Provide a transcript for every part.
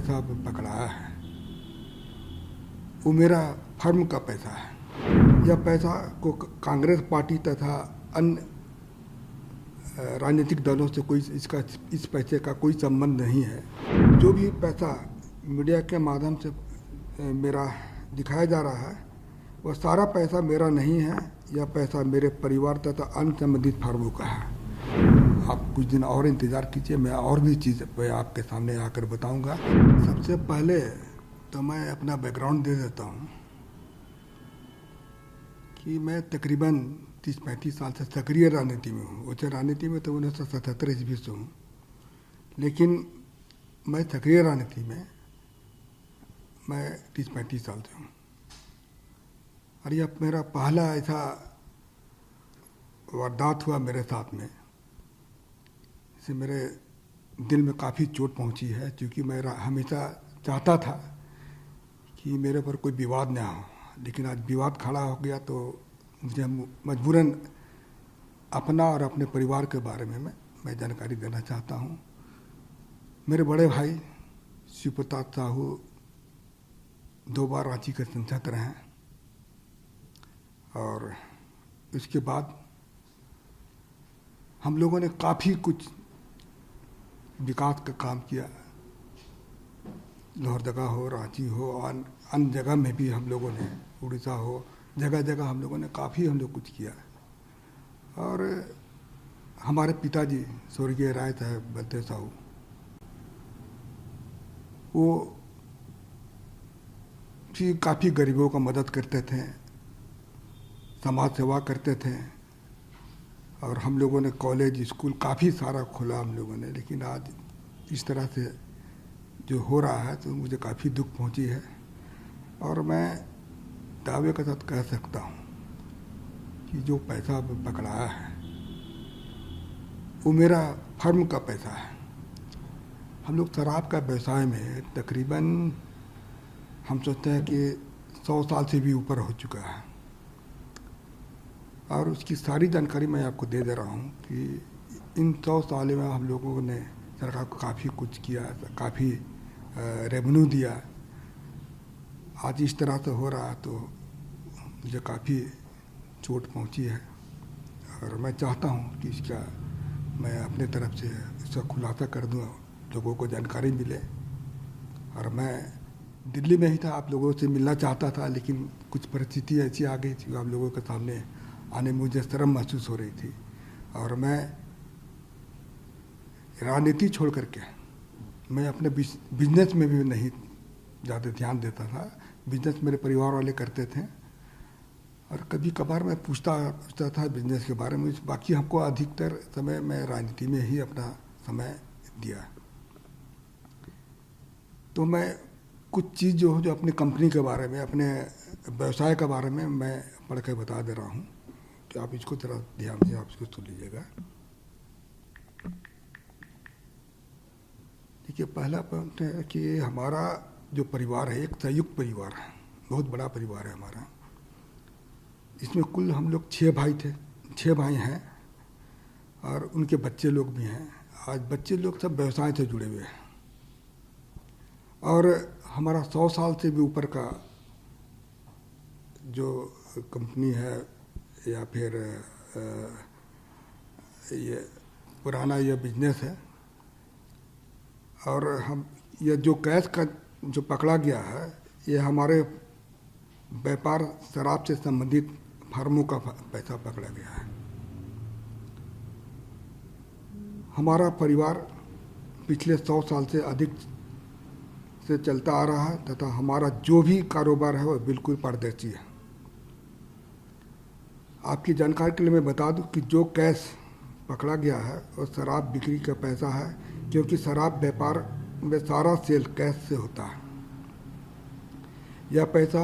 पैसा पकड़ाया है वो मेरा फर्म का पैसा है। यह पैसा को कांग्रेस पार्टी तथा अन्य राजनीतिक दलों से कोई इस पैसे का कोई संबंध नहीं है। जो भी पैसा मीडिया के माध्यम से मेरा दिखाया जा रहा है वह सारा पैसा मेरा नहीं है। यह पैसा मेरे परिवार तथा अन्य संबंधित फर्मों का है। आप कुछ दिन और इंतज़ार कीजिए, मैं और भी चीज़ आपके सामने आकर बताऊंगा। सबसे पहले तो मैं अपना बैकग्राउंड दे देता हूं कि मैं तकरीबन 30-35 साल से सक्रिय राजनीति में हूँ। वैसे राजनीति में तो 1977 ईस्वी से हूँ, लेकिन मैं सक्रिय राजनीति में मैं 30-35 साल से हूँ। और यह मेरा पहला ऐसा वारदात हुआ मेरे साथ में, इससे मेरे दिल में काफ़ी चोट पहुँची है, क्योंकि मैं हमेशा चाहता था कि मेरे पर कोई विवाद ना हो, लेकिन आज विवाद खड़ा हो गया तो मुझे मजबूरन अपना और अपने परिवार के बारे में मैं जानकारी देना चाहता हूँ। मेरे बड़े भाई शिव प्रताप साहू 2 बार रांची के सांसद रहे हैं, और इसके बाद हम लोगों ने काफ़ी कुछ विकास का काम किया। लोहरदगा हो, रांची हो, अन्य जगह में भी हम लोगों ने, उड़ीसा हो, जगह जगह हम लोगों ने काफ़ी कुछ किया। और हमारे पिताजी स्वर्गीय राय साहब बलदेव साहू, वो भी काफ़ी गरीबों का मदद करते थे, समाज सेवा करते थे, और हम लोगों ने कॉलेज स्कूल काफ़ी सारा खोला हम लोगों ने। लेकिन आज इस तरह से जो हो रहा है तो मुझे काफ़ी दुख पहुंची है। और मैं दावे के साथ कह सकता हूं कि जो पैसा पकड़ाया है वो मेरा फर्म का पैसा है। हम लोग शराब का व्यवसाय में तकरीबन हम सोचते हैं कि 100 साल से भी ऊपर हो चुका है, और उसकी सारी जानकारी मैं आपको दे रहा हूँ कि इन 100 सालों में हम लोगों ने सरकार को काफ़ी कुछ किया, काफ़ी रेवेन्यू दिया। आज इस तरह से हो रहा तो मुझे काफ़ी चोट पहुँची है, और मैं चाहता हूँ कि इसका मैं अपने तरफ से इसका खुलासा कर दूँ, लोगों को जानकारी मिले। और मैं दिल्ली में ही था, आप लोगों से मिलना चाहता था, लेकिन कुछ परिस्थिति ऐसी आ गई थी, आप लोगों के सामने आने मुझे शर्म महसूस हो रही थी। और मैं राजनीति छोड़ करके मैं अपने बिजनेस में भी नहीं ज़्यादा ध्यान देता था। बिजनेस मेरे परिवार वाले करते थे, और कभी कभार मैं पूछता था बिजनेस के बारे में। बाकी हमको अधिकतर समय मैं राजनीति में ही अपना समय दिया। तो मैं कुछ चीज़ जो अपनी कंपनी के बारे में, अपने व्यवसाय के बारे में मैं पढ़ के बता दे रहा हूँ, तो आप इसको जरा ध्यान से आप इसको सुन लीजिएगा। देखिए, पहला पॉइंट है कि हमारा जो परिवार है एक संयुक्त परिवार है, बहुत बड़ा परिवार है हमारा। इसमें कुल हम लोग 6 भाई थे, 6 भाई हैं, और उनके बच्चे लोग भी हैं। आज बच्चे लोग सब व्यवसाय से जुड़े हुए हैं, और हमारा 100 साल से भी ऊपर का जो कंपनी है या फिर ये पुराना ये बिजनेस है। और हम ये जो कैश का जो पकड़ा गया है ये हमारे व्यापार शराब से संबंधित फर्मों का पैसा पकड़ा गया है। हमारा परिवार पिछले 100 साल से अधिक से चलता आ रहा है, तथा हमारा जो भी कारोबार है वो बिल्कुल पारदर्शी है। आपकी जानकारी के लिए मैं बता दूं कि जो कैश पकड़ा गया है वो शराब बिक्री का पैसा है, क्योंकि शराब व्यापार में सारा सेल कैश से होता है। यह पैसा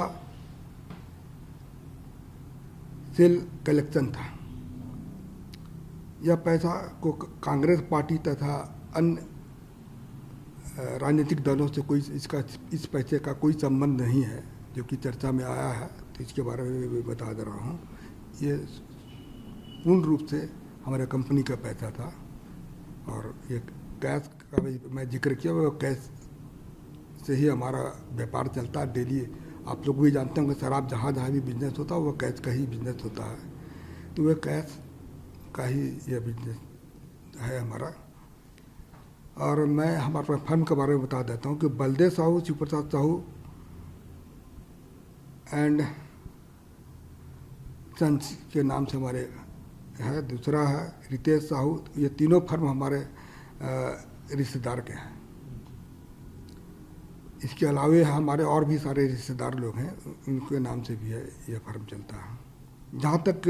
सेल कलेक्शन था। यह पैसा को कांग्रेस पार्टी तथा अन्य राजनीतिक दलों से कोई इस पैसे का कोई संबंध नहीं है, जो कि चर्चा में आया है, तो इसके बारे में भी बता दे रहा हूँ। ये पूर्ण रूप से हमारे कंपनी का पैसा था, और ये कैश का मैं जिक्र किया वो कैश से ही हमारा व्यापार चलता है डेली। आप लोग भी जानते होंगे शराब जहाँ जहाँ भी बिजनेस होता है वो कैश का ही बिजनेस होता है, तो वह कैश का ही यह बिजनेस है हमारा। और मैं हमारे फर्म के बारे में बता देता हूँ कि बलदेव साहू, शिव प्रसाद साहू एंड सन्स के नाम से हमारे है। दूसरा है रितेश साहू। ये तीनों फर्म हमारे रिश्तेदार के हैं। इसके अलावे हमारे और भी सारे रिश्तेदार लोग हैं, उनके नाम से भी है यह फर्म चलता है। जहाँ तक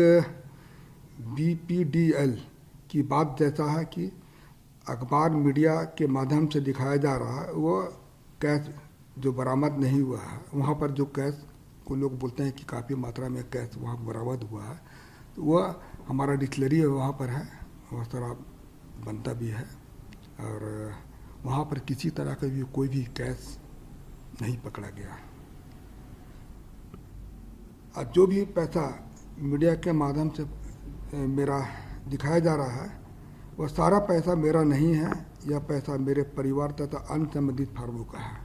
BPDL की बात जैसा है कि अखबार मीडिया के माध्यम से दिखाया जा रहा है, वो कैश जो बरामद नहीं हुआ है, वहाँ पर जो कैश को लोग बोलते हैं कि काफ़ी मात्रा में कैश वहाँ बरामद हुआ है, तो वह हमारा डिस्टिलरी है वहाँ पर है, वह शराब बनता भी है और वहाँ पर किसी तरह का भी कोई भी कैश नहीं पकड़ा गया। और जो भी पैसा मीडिया के माध्यम से मेरा दिखाया जा रहा है, वह सारा पैसा मेरा नहीं है, यह पैसा मेरे परिवार तथा अन्य संबंधित फार्मों का है।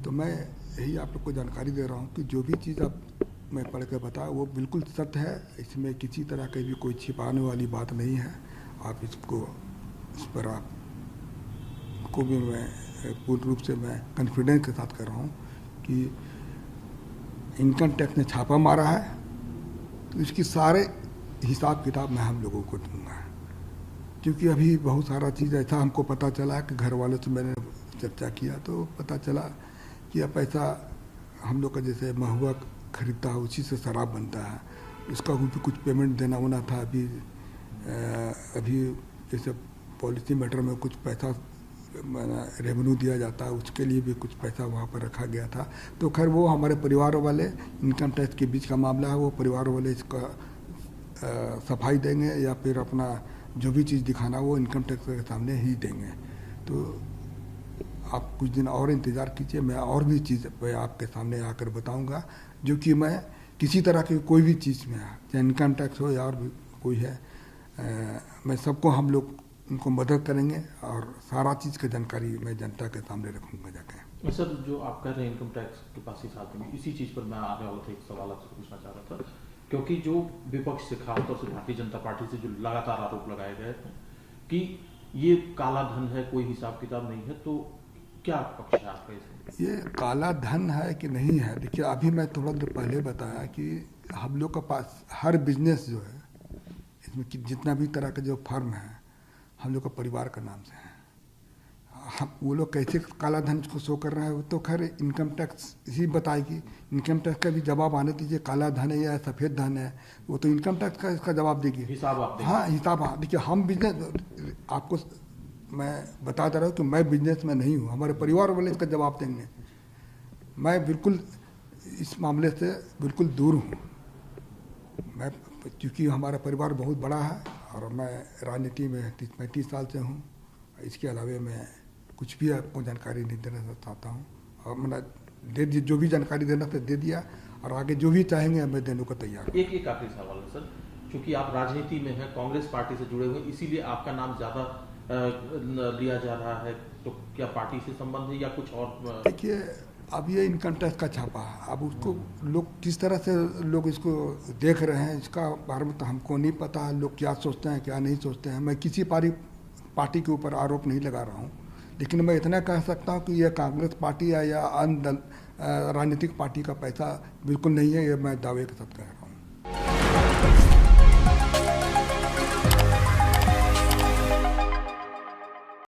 तो मैं यही आप लोग को जानकारी दे रहा हूँ कि जो भी चीज़ आप मैं पढ़ के बताया वो बिल्कुल सत्य है, इसमें किसी तरह की भी कोई छिपाने वाली बात नहीं है। आप इसको इस पर आप को भी मैं पूर्ण रूप से मैं कॉन्फिडेंस के साथ कर रहा हूँ कि इनकम टैक्स ने छापा मारा है, तो इसकी सारे हिसाब किताब मैं हम लोगों को दूंगा। क्योंकि अभी बहुत सारा चीज़ ऐसा हमको पता चला कि घर वालों से मैंने चर्चा किया तो पता चला कि यह पैसा हम लोग का जैसे महुआ खरीदता है उसी से शराब बनता है, उसका भी कुछ पेमेंट देना होना था। अभी जैसे पॉलिसी मैटर में कुछ पैसा रेवेन्यू दिया जाता है, उसके लिए भी कुछ पैसा वहाँ पर रखा गया था। तो खैर वो हमारे परिवार वाले इनकम टैक्स के बीच का मामला है, वो परिवार वाले इसका सफाई देंगे या फिर अपना जो भी चीज़ दिखाना वो इनकम टैक्स के सामने ही देंगे। तो आप कुछ दिन और इंतज़ार कीजिए, मैं और भी चीज़ मैं आपके सामने आकर बताऊंगा, जो कि मैं किसी तरह की कोई भी चीज़ में चाहे इनकम टैक्स हो या और भी कोई है, मैं सबको हम लोग उनको मदद करेंगे और सारा चीज़ की जानकारी मैं जनता के सामने रखूँगा जाकर। सर, जो आप कह रहे हैं इनकम टैक्स के पास ही साथ में, इसी चीज़ पर मैं आने वाला था, एक सवाल आपसे पूछना चाह रहा था। क्योंकि जो विपक्ष से खासतौर से भारतीय जनता पार्टी से जो लगातार आरोप लगाए गए कि ये काला धन है, कोई हिसाब किताब नहीं है, तो क्या पक्ष है आपका इसमें? ये काला धन है कि नहीं है, देखिए अभी मैं थोड़ा देर पहले बताया कि हम लोग के पास हर बिजनेस जो है इसमें जितना भी तरह का जो फर्म है हम लोग का परिवार का नाम से है। हम वो लोग कैसे काला धन को शो कर रहे हैं वो तो खैर इनकम टैक्स ही बताएगी। इनकम टैक्स का भी जवाब आने दीजिए, काला धन है या सफ़ेद धन है, वो तो इनकम टैक्स का इसका जवाब देगी, हिसाब आप देंगे। हाँ हिसाब। हाँ देखिए हम बिजनेस, आपको मैं बता दे रहा हूँ कि मैं बिजनेस में नहीं हूँ, हमारे परिवार वाले इसका जवाब देंगे। मैं बिल्कुल इस मामले से बिल्कुल दूर हूँ। मैं क्योंकि हमारा परिवार बहुत बड़ा है और मैं राजनीति में 35 साल से हूँ। इसके अलावा मैं कुछ भी आपको जानकारी नहीं देना चाहता हूँ और मैंने दे दी, जो भी जानकारी देना था दे दिया और आगे जो भी चाहेंगे मैं देने को तैयार हूँ। एक आखिरी सवाल है सर, क्योंकि आप राजनीति में हैं, कांग्रेस पार्टी से जुड़े हुए, इसीलिए आपका नाम ज़्यादा लिया जा रहा है, तो क्या पार्टी से संबंध है या कुछ और? देखिए अब ये इनकम टैक्स का छापा है, अब उसको लोग किस तरह से लोग इसको देख रहे हैं इसका बारे में तो हमको नहीं पता है, लोग क्या सोचते हैं क्या नहीं सोचते हैं। मैं किसी पार्टी के ऊपर आरोप नहीं लगा रहा हूँ, लेकिन मैं इतना कह सकता हूँ कि यह कांग्रेस पार्टी या अन्य राजनीतिक पार्टी का पैसा बिल्कुल नहीं है, ये मैं दावे के साथ कह रहा हूँ।